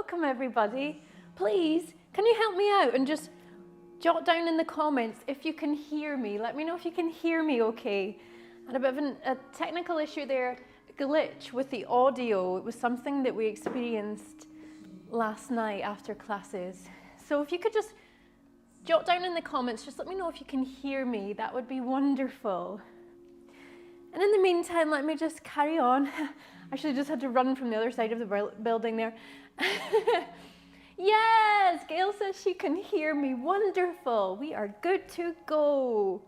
welcome everybody. Please, can you help me out and just jot down in the comments if you can hear me. Let me know if you can hear me okay. I had a bit of a technical issue there, a glitch with the audio. It was something that we experienced last night after classes. So if you could just jot down in the comments, just let me know if you can hear me. That would be wonderful. And in the meantime, let me just carry on. Actually, just had to run from the other side of the building there. Yes, Gail says she can hear me. Wonderful. We are good to go.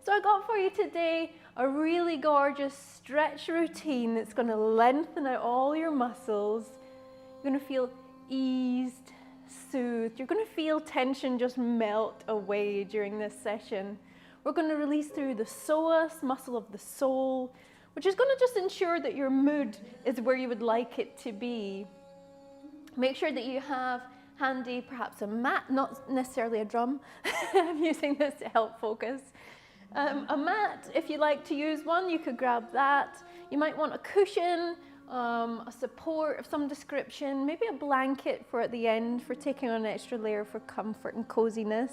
So I got for you today a really gorgeous stretch routine that's going to lengthen out all your muscles. You're going to feel eased, soothed. You're going to feel tension just melt away during this session. We're going to release through the psoas, muscle of the soul, which is going to just ensure that your mood is where you would like it to be. Make sure that you have handy perhaps a mat, not necessarily a drum. I'm using this to help focus. A mat, if you like to use one, you could grab that. You might want a cushion, a support of some description, maybe a blanket for at the end for taking on an extra layer for comfort and coziness.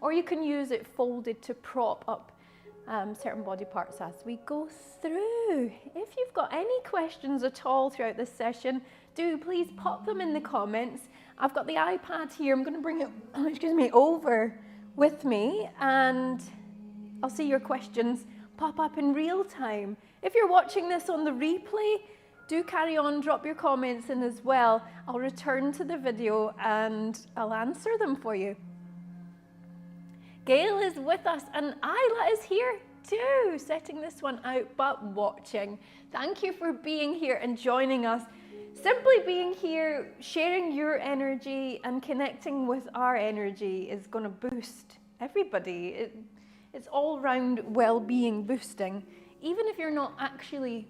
Or you can use it folded to prop up certain body parts as we go through. If you've got any questions at all throughout this session, do please pop them in the comments. I've got the iPad here. I'm going to bring it, over with me, and I'll see your questions pop up in real time. If you're watching this on the replay, do carry on, drop your comments in as well. I'll return to the video and I'll answer them for you. Gail is with us and Isla is here too, setting this one out but watching. Thank you for being here and joining us. Simply being here, sharing your energy and connecting with our energy is going to boost everybody. It's all-round well-being boosting. Even if you're not actually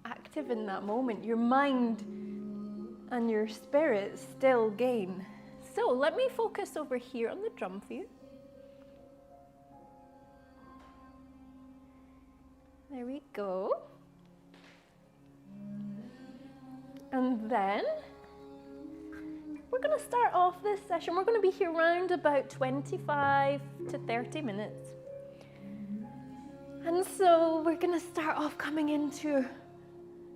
active in that moment, your mind and your spirit still gain. So let me focus over here on the drum for you. There we go. And then we're going to start off this session. We're going to be here around about 25 to 30 minutes. And so we're going to start off coming into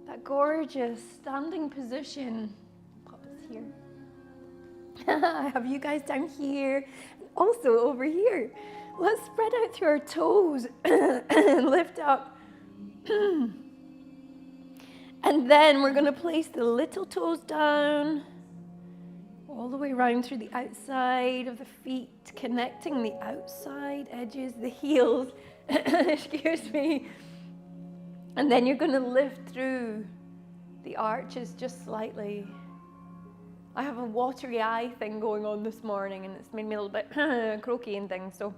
that gorgeous standing position. Pop this here. I have you guys down here, and also over here. Let's spread out through our toes and lift up. And then we're going to place the little toes down all the way around through the outside of the feet, connecting the outside edges, the heels, excuse me. And then you're going to lift through the arches just slightly. I have a watery eye thing going on this morning and it's made me a little bit croaky and things, so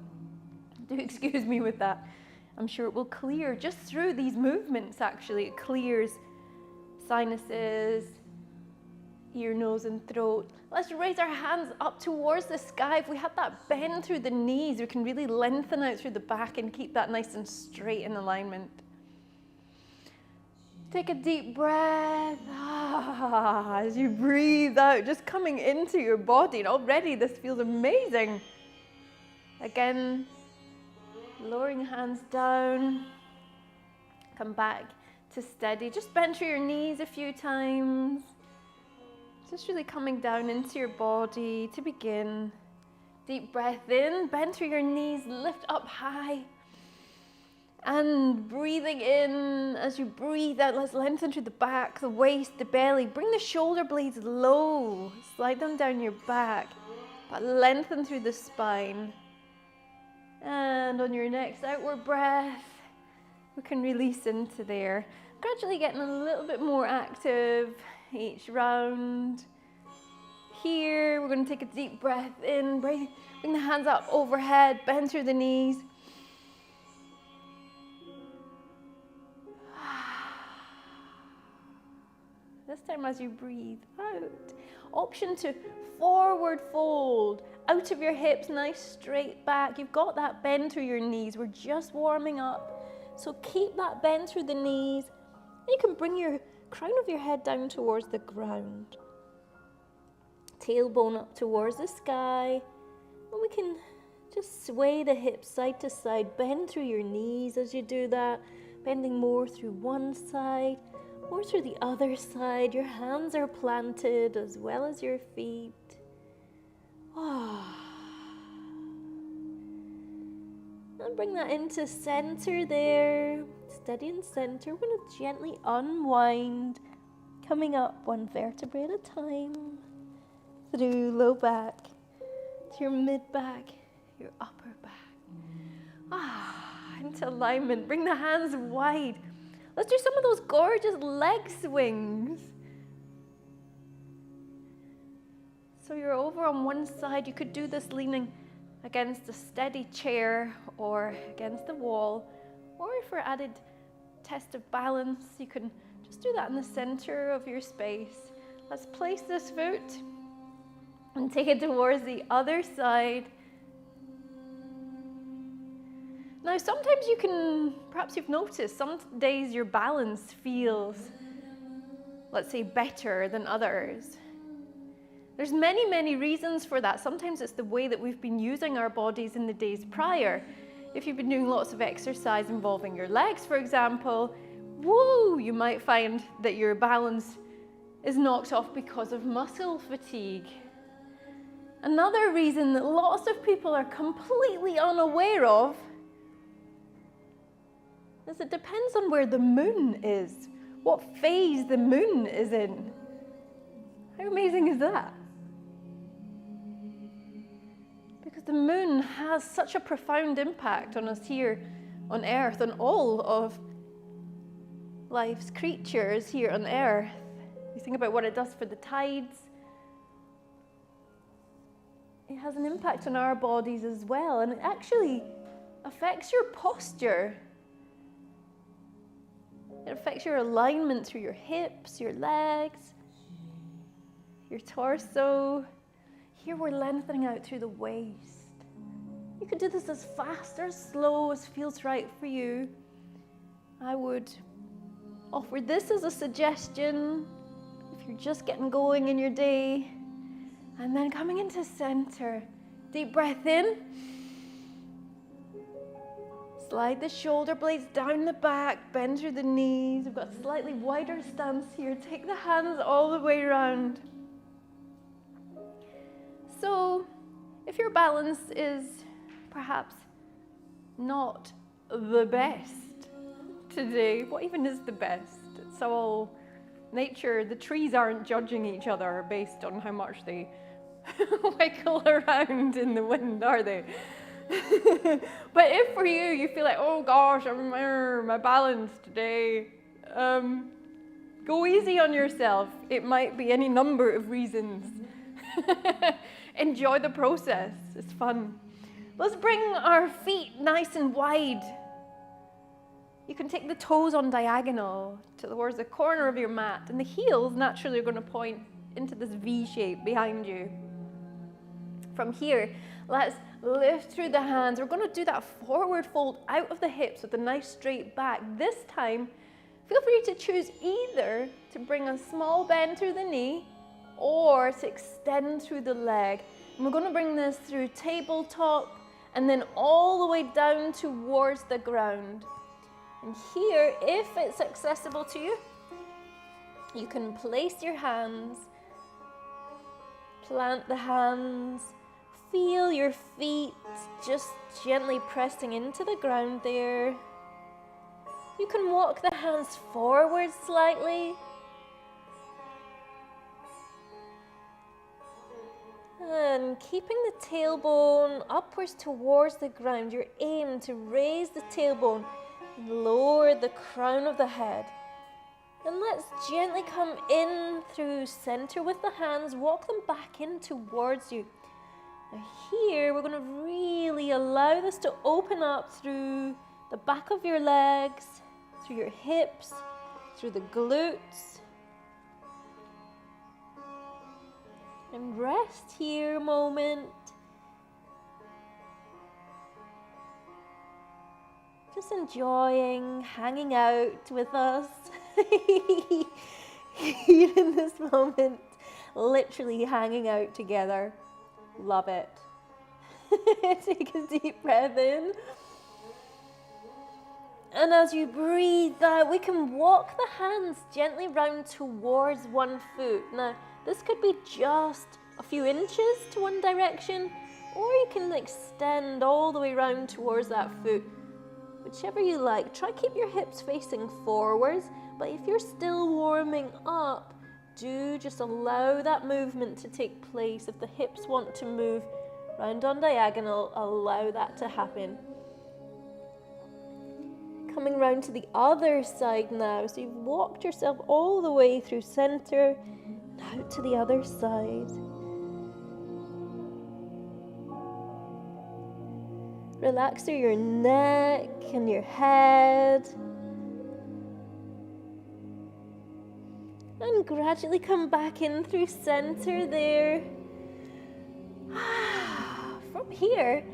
do excuse me with that. I'm sure it will clear just through these movements. Actually, it clears sinuses, ear, nose, and throat. Let's raise our hands up towards the sky. If we have that bend through the knees, we can really lengthen out through the back and keep that nice and straight in alignment. Take a deep breath as you breathe out, just coming into your body. And already this feels amazing. Again, lowering hands down. Come back to steady. Just bend through your knees a few times. Just really coming down into your body to begin. Deep breath in, bend through your knees, lift up high. And breathing in, as you breathe out, let's lengthen through the back, the waist, the belly. Bring the shoulder blades low, slide them down your back, but lengthen through the spine. And on your next outward breath, we can release into there. Gradually getting a little bit more active each round. Here, we're going to take a deep breath in, bring the hands up overhead, bend through the knees. This time as you breathe out, option to forward fold, out of your hips, nice straight back. You've got that bend through your knees. We're just warming up. So keep that bend through the knees. You can bring your crown of your head down towards the ground. tailbone up towards the sky. And we can just sway the hips side to side. Bend through your knees as you do that. Bending more through one side, more through the other side. Your hands are planted as well as your feet. And bring that into center there. Steady in center. We're going to gently unwind, coming up one vertebrae at a time. Through low back, to your mid back, your upper back. Into alignment. Bring the hands wide. Let's do some of those gorgeous leg swings. So you're over on one side. You could do this leaning against a steady chair or against the wall. Or for added test of balance, you can just do that in the center of your space. Let's place this foot and take it towards the other side. Now, sometimes you can, perhaps you've noticed, some days your balance feels, let's say, better than others. There's many, many reasons for that. Sometimes it's the way that we've been using our bodies in the days prior. If you've been doing lots of exercise involving your legs, for example, you might find that your balance is knocked off because of muscle fatigue. Another reason that lots of people are completely unaware of is it depends on where the moon is, what phase the moon is in. How amazing is that? Because the moon has such a profound impact on us here on Earth, on all of life's creatures here on Earth. You think about what it does for the tides. It has an impact on our bodies as well, and it actually affects your posture. It affects your alignment through your hips, your legs, your torso. Here we're lengthening out through the waist. You could do this as fast or as slow as feels right for you. I would offer this as a suggestion if you're just getting going in your day. And then coming into center, deep breath in. Slide the shoulder blades down the back, bend through the knees. We've got a slightly wider stance here. Take the hands all the way around. So, if your balance is perhaps not the best today, what even is the best? It's all nature. The trees aren't judging each other based on how much they wiggle around in the wind, are they? But if for you, you feel like, oh gosh, my balance today, go easy on yourself. It might be any number of reasons. Enjoy the process. It's fun. Let's bring our feet nice and wide. You can take the toes on diagonal towards the corner of your mat, and the heels naturally are going to point into this V shape behind you. From here, let's lift through the hands. We're going to do that forward fold out of the hips with a nice straight back. This time, feel free to choose either to bring a small bend through the knee or to extend through the leg. And we're going to bring this through tabletop and then all the way down towards the ground. And here, if it's accessible to you, you can place your hands, plant the hands, feel your feet just gently pressing into the ground there. You can walk the hands forward slightly. And keeping the tailbone upwards towards the ground, your aim to raise the tailbone and lower the crown of the head. And let's gently come in through center with the hands, walk them back in towards you. Now here, we're going to really allow this to open up through the back of your legs, through your hips, through the glutes. And rest here a moment. Just enjoying hanging out with us here in this moment. literally hanging out together. Love it. Take a deep breath in. And as you breathe out, we can walk the hands gently round towards one foot. Now, this could be just a few inches to one direction, or you can extend all the way round towards that foot. Whichever you like. Try keep your hips facing forwards, but if you're still warming up, do just allow that movement to take place. If the hips want to move round on diagonal, allow that to happen. Coming round to the other side now. So you've walked yourself all the way through center, out to the other side. Relax through your neck and your head. And gradually come back in through center there. From here,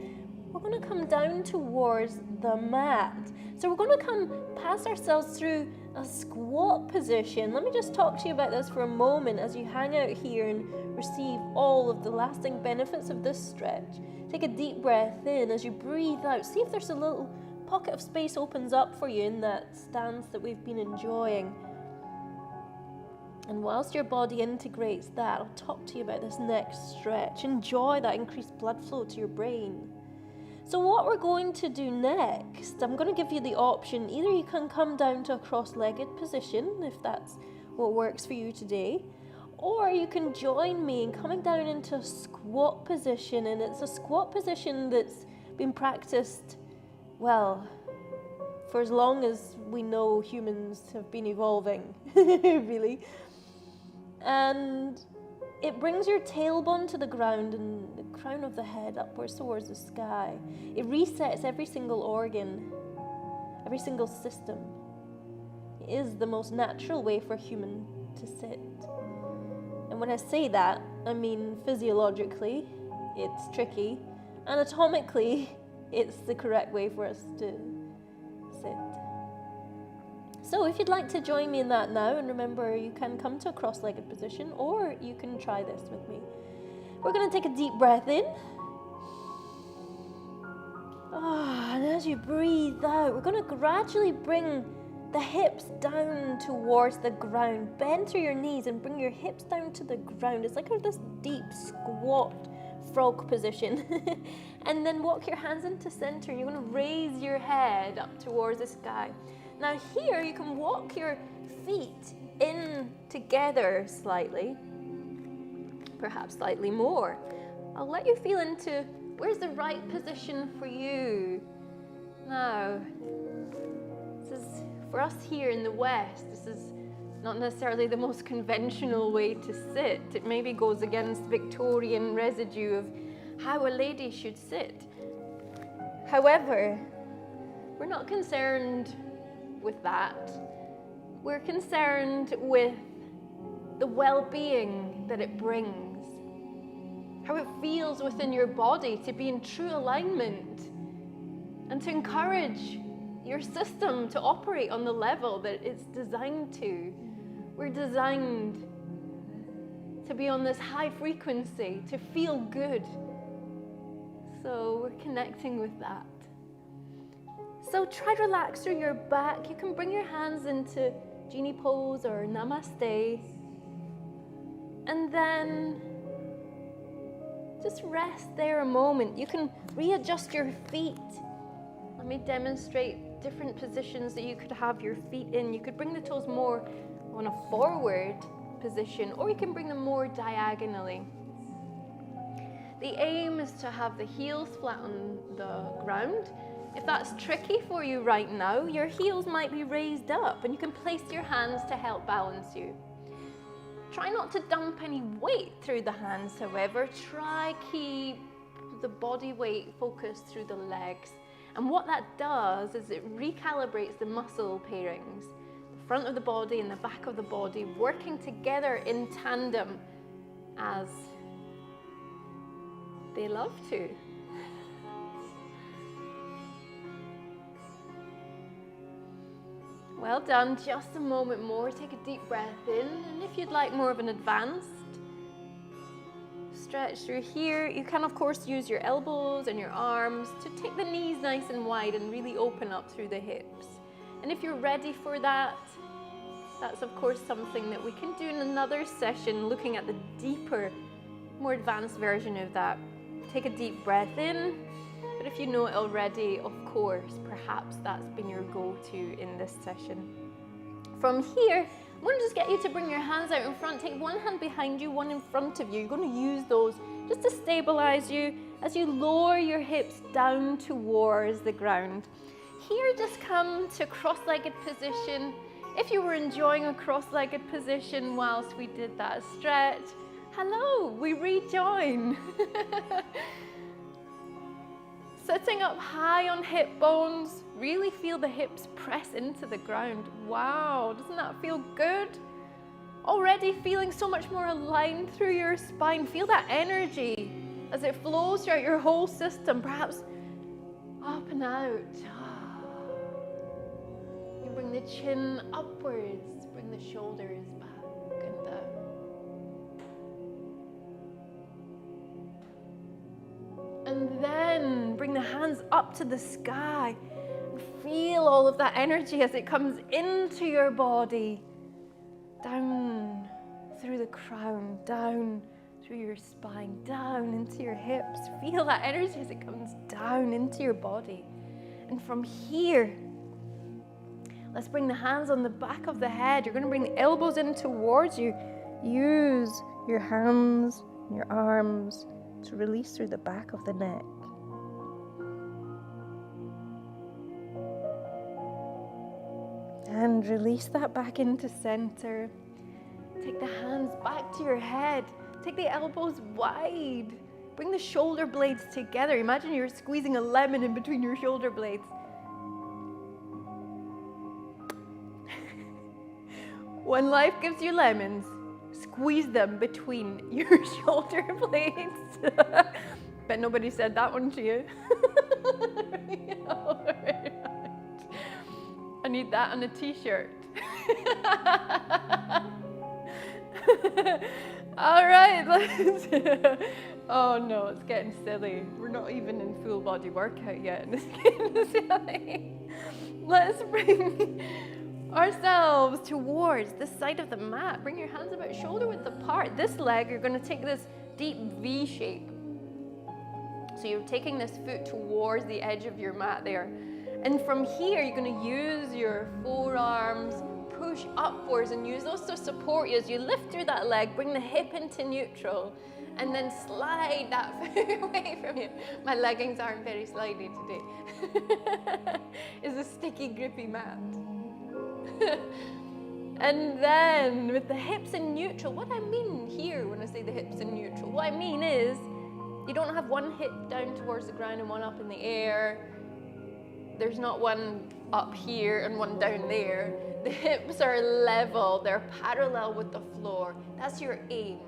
we're going to come down towards the mat. So we're going to come pass ourselves through a squat position. Let me just talk to you about this for a moment as you hang out here and receive all of the lasting benefits of this stretch. Take a deep breath in. As you breathe out, see if there's a little pocket of space opens up for you in that stance that we've been enjoying. And whilst your body integrates that, I'll talk to you about this next stretch. Enjoy that increased blood flow to your brain. So what we're going to do next, I'm going to give you the option. Either you can come down to a cross-legged position, if that's what works for you today, or you can join me in coming down into a squat position. And it's a squat position that's been practiced, well, for as long as we know humans have been evolving, really. And it brings your tailbone to the ground and the crown of the head upwards towards the sky. It resets every single organ, every single system. It is the most natural way for a human to sit. And when I say that, I mean physiologically, it's tricky. Anatomically, it's the correct way for us to sit. So if you'd like to join me in that now, and remember, you can come to a cross-legged position, or you can try this with me. We're going to take a deep breath in. And as you breathe out, we're going to gradually bring the hips down towards the ground. Bend through your knees and bring your hips down to the ground. It's like this deep squat frog position. And then walk your hands into center, and you're going to raise your head up towards the sky. Now here you can walk your feet in together slightly, perhaps slightly more. I'll let you feel into where's the right position for you. Now, this is for us here in the West, this is not necessarily the most conventional way to sit. It maybe goes against Victorian residue of how a lady should sit. However, we're not concerned with that. We're concerned with the well-being that it brings, how it feels within your body to be in true alignment, and to encourage your system to operate on the level that it's designed to. We're designed to be on this high frequency, to feel good. So we're connecting with that. So try to relax through your back. You can bring your hands into genie pose or namaste. And then just rest there a moment. You can readjust your feet. Let me demonstrate different positions that you could have your feet in. You could bring the toes more on a forward position, or you can bring them more diagonally. The aim is to have the heels flat on the ground. If that's tricky for you right now, your heels might be raised up, and you can place your hands to help balance you. Try not to dump any weight through the hands, however. Try keep the body weight focused through the legs. And what that does is it recalibrates the muscle pairings, the front of the body and the back of the body, working together in tandem as they love to. Well done. Just a moment more. Take a deep breath in. And if you'd like more of an advanced stretch through here. You can, of course, use your elbows and your arms to take the knees nice and wide and really open up through the hips. And if you're ready for that, that's, of course, something that we can do in another session, looking at the deeper, more advanced version of that. Take a deep breath in, but if you know it already, of course, perhaps that's been your go-to in this session. From here, I'm going to just get you to bring your hands out in front. Take one hand behind you, one in front of you. You're going to use those just to stabilize you as you lower your hips down towards the ground. Here, just come to cross-legged position. If you were enjoying a cross-legged position whilst we did that stretch, hello, we rejoin. Sitting up high on hip bones, really feel the hips press into the ground. Wow, doesn't that feel good? Already feeling so much more aligned through your spine. Feel that energy as it flows throughout your whole system, perhaps up and out. You bring the chin upwards, bring the shoulders back and down. And then bring the hands up to the sky. Feel all of that energy as it comes into your body. Down through the crown, down through your spine, down into your hips. Feel that energy as it comes down into your body. And from here, let's bring the hands on the back of the head. You're going to bring the elbows in towards you. Use your hands, your arms to release through the back of the neck. And release that back into center. Take the hands back to your head. Take the elbows wide. Bring the shoulder blades together. Imagine you're squeezing a lemon in between your shoulder blades. When life gives you lemons, squeeze them between your shoulder blades. Bet nobody said that one to you. I need that on a t-shirt. All right, oh no, it's getting silly. We're not even in full body workout yet, and it's getting silly. Let's bring ourselves towards the side of the mat. Bring your hands about shoulder width apart. This leg, you're going to take this deep V shape. So you're taking this foot towards the edge of your mat there. And from here, you're going to use your forearms, push upwards and use those to support you as you lift through that leg. Bring the hip into neutral and then slide that foot away from you. My leggings aren't very slidey today. It's a sticky, grippy mat. And then with the hips in neutral, what I mean here when I say the hips in neutral, what I mean is you don't have one hip down towards the ground and one up in the air. There's not one up here and one down there. The hips are level, they're parallel with the floor. That's your aim.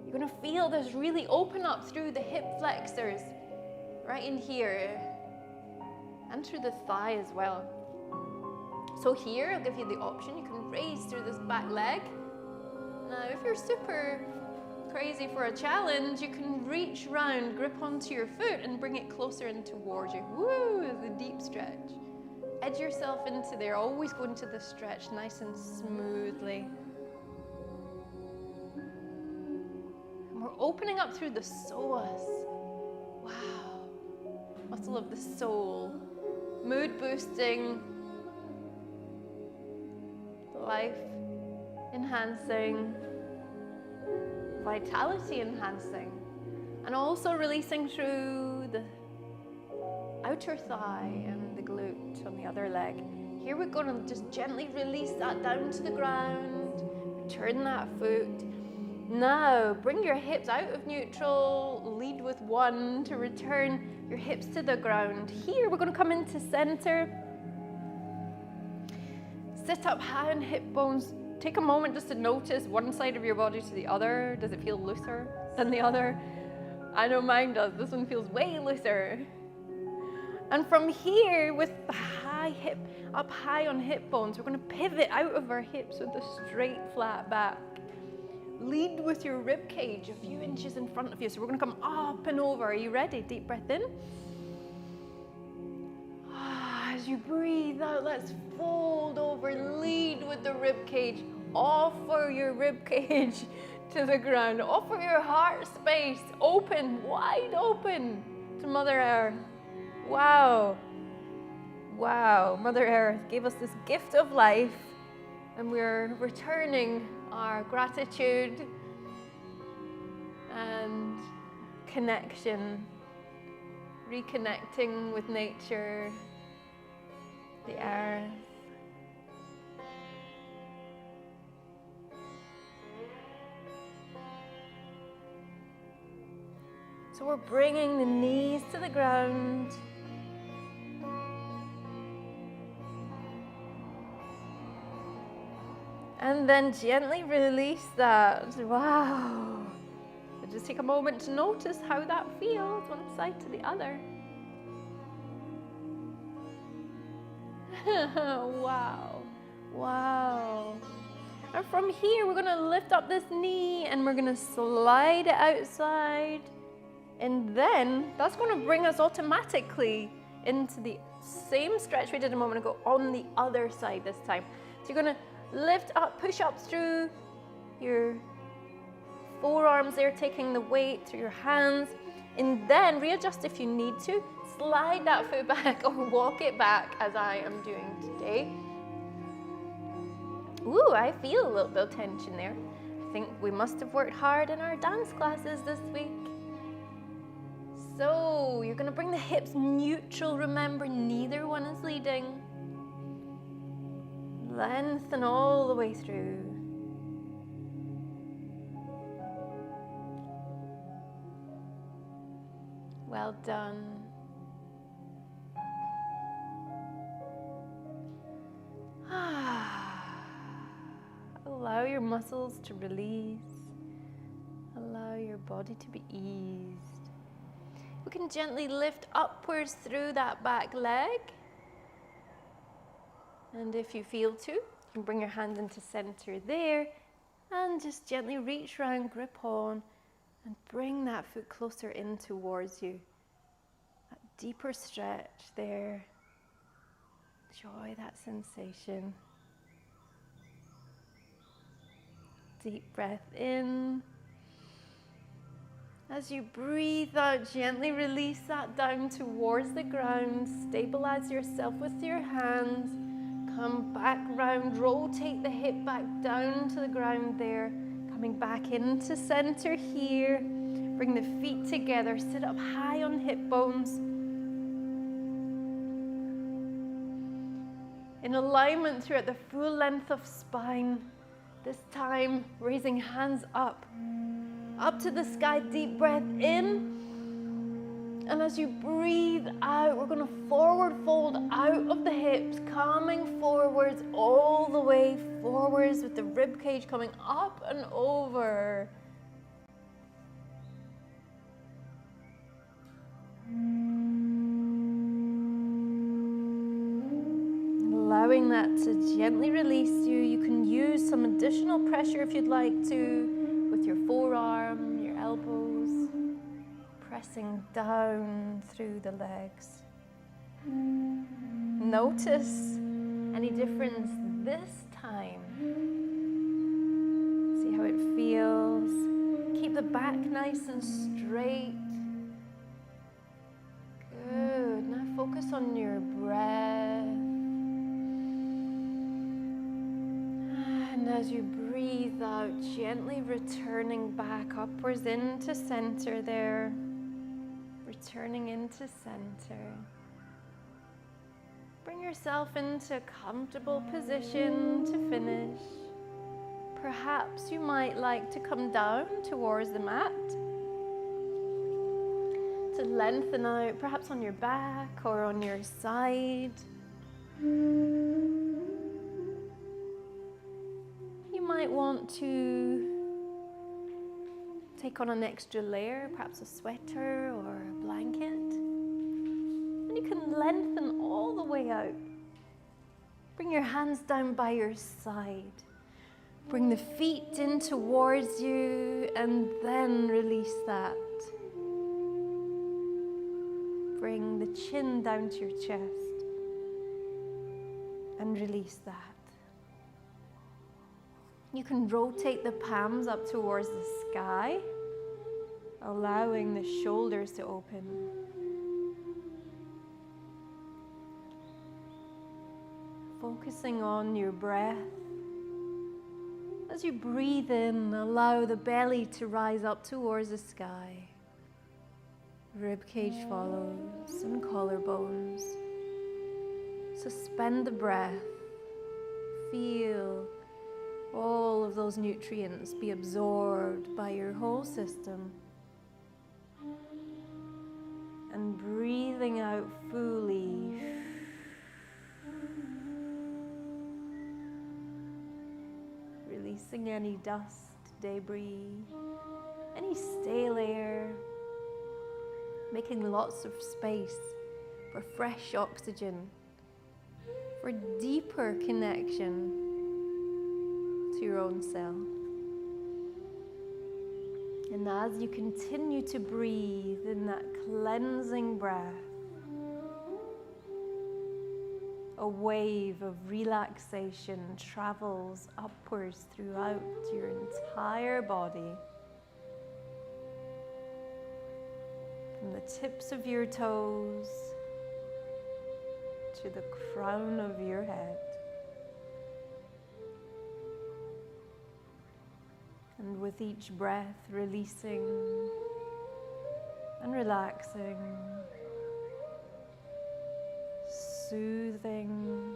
You're gonna feel this really open up through the hip flexors, right in here, and through the thigh as well. So here, I'll give you the option, you can raise through this back leg. Now, if you're super crazy for a challenge, you can reach round, grip onto your foot and bring it closer in towards you. Woo, the deep stretch. Edge yourself into there, always go into the stretch nice and smoothly. And we're opening up through the psoas. Wow, muscle of the soul. Mood boosting, life enhancing, vitality enhancing, and also releasing through the outer thigh and the glute on the other leg. Here we're going to just gently release that down to the ground, return that foot. Now bring your hips out of neutral, lead with one to return your hips to the ground. Here we're going to come into center. Sit up high on hip bones. Take a moment just to notice one side of your body to the other. Does it feel looser than the other? I know mine does. This one feels way looser. And from here, with the high hip, up high on hip bones, we're going to pivot out of our hips with a straight, flat back. lead with your rib cage a few inches in front of you. So we're going to come up and over. Are you ready? Deep breath in. As you breathe out, let's fold over, lead with the rib cage. Offer your rib cage to the ground. Offer your heart space open, wide open to Mother Earth. Wow. Wow, Mother Earth gave us this gift of life, and we're returning our gratitude and connection, reconnecting with nature, the earth. So we're bringing the knees to the ground. And then gently release that. Wow. So just take a moment to notice how that feels one side to the other. Wow. Wow. And from here, we're going to lift up this knee and we're going to slide it outside. And then that's going to bring us automatically into the same stretch we did a moment ago on the other side this time. So you're going to lift up, push up through your forearms there, taking the weight through your hands, and then readjust if you need to. Slide that foot back or walk it back as I am doing today. Ooh, I feel a little bit of tension there. I think we must have worked hard in our dance classes this week. So you're going to bring the hips neutral. Remember, neither one is leading. Lengthen all the way through. Well done. Allow your muscles to release. Allow your body to be eased. We can gently lift upwards through that back leg. And if you feel to, you can bring your hand into center there and just gently reach around, grip on, and bring that foot closer in towards you. That deeper stretch there. Enjoy that sensation. Deep breath in. As you breathe out, gently release that down towards the ground. Stabilize yourself with your hands. Come back round, rotate the hip back down to the ground there. Coming back into center here. Bring the feet together, sit up high on hip bones. In alignment throughout the full length of spine. This time, raising hands up to the sky, deep breath in. And as you breathe out, we're going to forward fold out of the hips, coming forwards, all the way forwards with the rib cage coming up and over. Allowing that to gently release you. You can use some additional pressure if you'd like to, with your forearm, your elbows, pressing down through the legs. Notice any difference this time. See how it feels. Keep the back nice and straight. Good. Now focus on your breath. And as you breathe out, gently returning back upwards into center there. Returning into center. Bring yourself into a comfortable position to finish. Perhaps you might like to come down towards the mat. To lengthen out, perhaps on your back or on your side. Might want to take on an extra layer, perhaps a sweater or a blanket. And you can lengthen all the way out. Bring your hands down by your side. Bring the feet in towards you and then release that. Bring the chin down to your chest and release that. You can rotate the palms up towards the sky, allowing the shoulders to open. Focusing on your breath. As you breathe in, allow the belly to rise up towards the sky. Ribcage follows and collarbones. Suspend the breath. Feel all of those nutrients be absorbed by your whole system. And breathing out fully. Releasing any dust, debris, any stale air. Making lots of space for fresh oxygen, for deeper connection to your own self. And as you continue to breathe in that cleansing breath, a wave of relaxation travels upwards throughout your entire body. From the tips of your toes to the crown of your head. And with each breath, releasing and relaxing, soothing.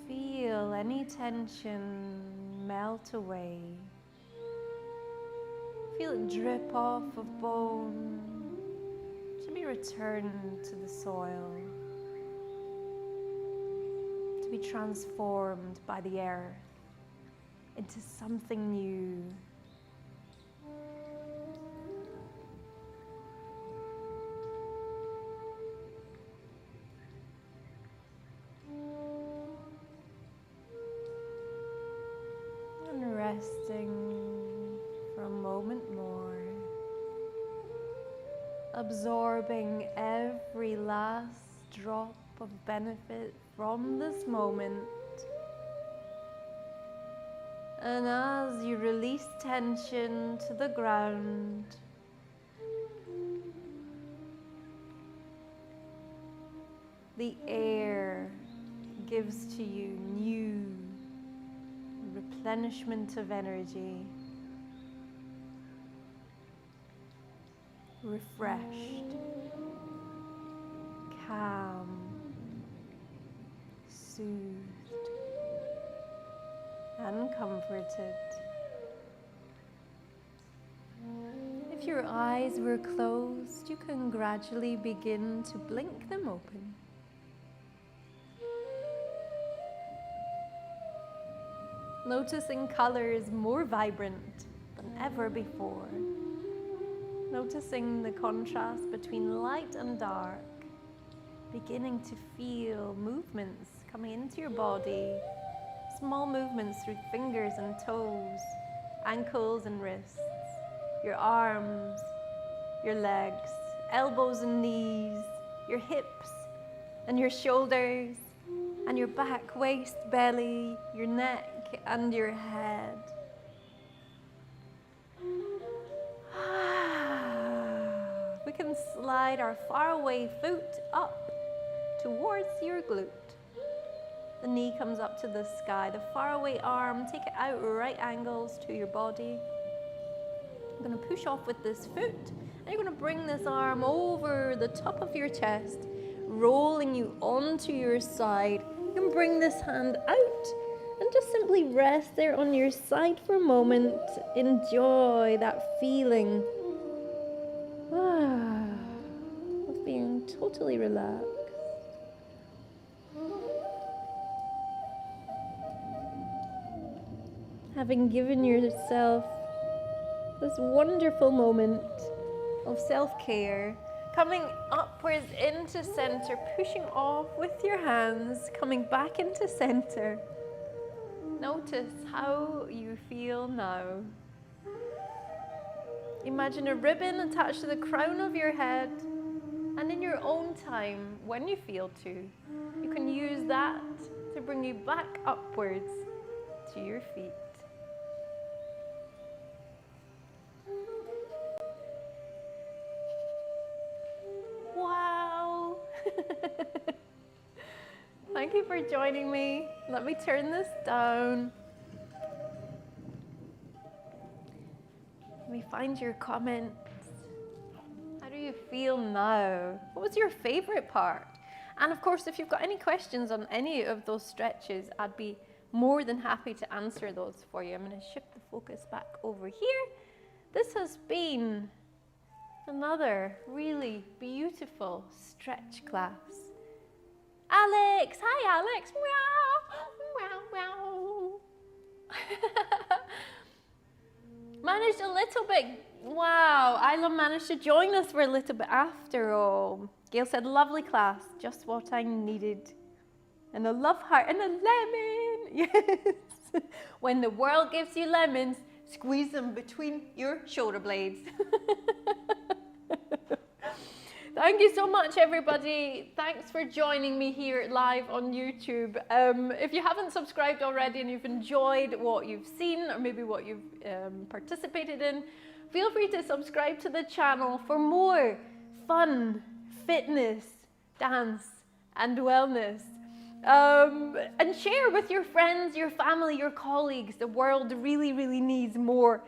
Feel any tension melt away. Feel it drip off of bone to be returned to the soil, to be transformed by the earth into something new. And resting for a moment more, absorbing every last drop of benefit from this moment. And as you release tension to the ground, the air gives to you new replenishment of energy, refreshed, calm, soothed, and comforted. If your eyes were closed, you can gradually begin to blink them open. Noticing colors more vibrant than ever before. Noticing the contrast between light and dark. Beginning to feel movements coming into your body. Small movements through fingers and toes, ankles and wrists, your arms, your legs, elbows and knees, your hips and your shoulders, and your back, waist, belly, your neck, and your head. We can slide our faraway foot up towards your glute. The knee comes up to the sky. The faraway arm, take it out right angles to your body. I'm going to push off with this foot, and you're going to bring this arm over the top of your chest, rolling you onto your side. You can bring this hand out and just simply rest there on your side for a moment. Enjoy that feeling of being totally relaxed. Having given yourself this wonderful moment of self-care, coming upwards into center, pushing off with your hands, coming back into center. Notice how you feel now. Imagine a ribbon attached to the crown of your head, and in your own time, when you feel to, you can use that to bring you back upwards to your feet. Wow! Thank you for joining me. Let me turn this down. Let me find your comments. How do you feel now? What was your favorite part? And of course, if you've got any questions on any of those stretches, I'd be more than happy to answer those for you. I'm going to shift the focus back over here. This has been another really beautiful stretch class. Alex, hi Alex, meow, meow, meow. Managed a little bit. Wow, Isla managed to join us for a little bit after all. Gail said, lovely class, just what I needed. And a love heart and a lemon. Yes. When the world gives you lemons, squeeze them between your shoulder blades. Thank you so much, everybody. Thanks for joining me here live on YouTube. If you haven't subscribed already and you've enjoyed what you've seen or maybe what you've participated in, feel free to subscribe to the channel for more fun, fitness, dance, and wellness. And share with your friends, your family, your colleagues. The world really, really needs more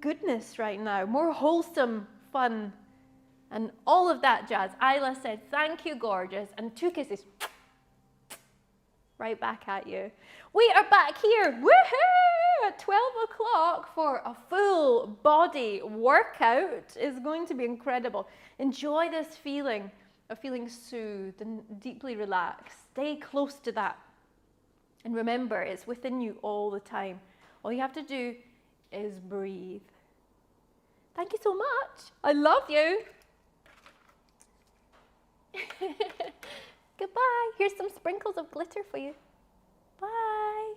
goodness right now, more wholesome fun, and all of that jazz. Isla said, thank you, gorgeous, and 2 kisses right back at you. We are back here, woohoo, at 12 o'clock for a full body workout. It's going to be incredible. Enjoy this feeling of feeling soothed and deeply relaxed. Stay close to that. And remember, it's within you all the time. All you have to do is breathe. Thank you so much. I love you. Goodbye. Here's some sprinkles of glitter for you. Bye.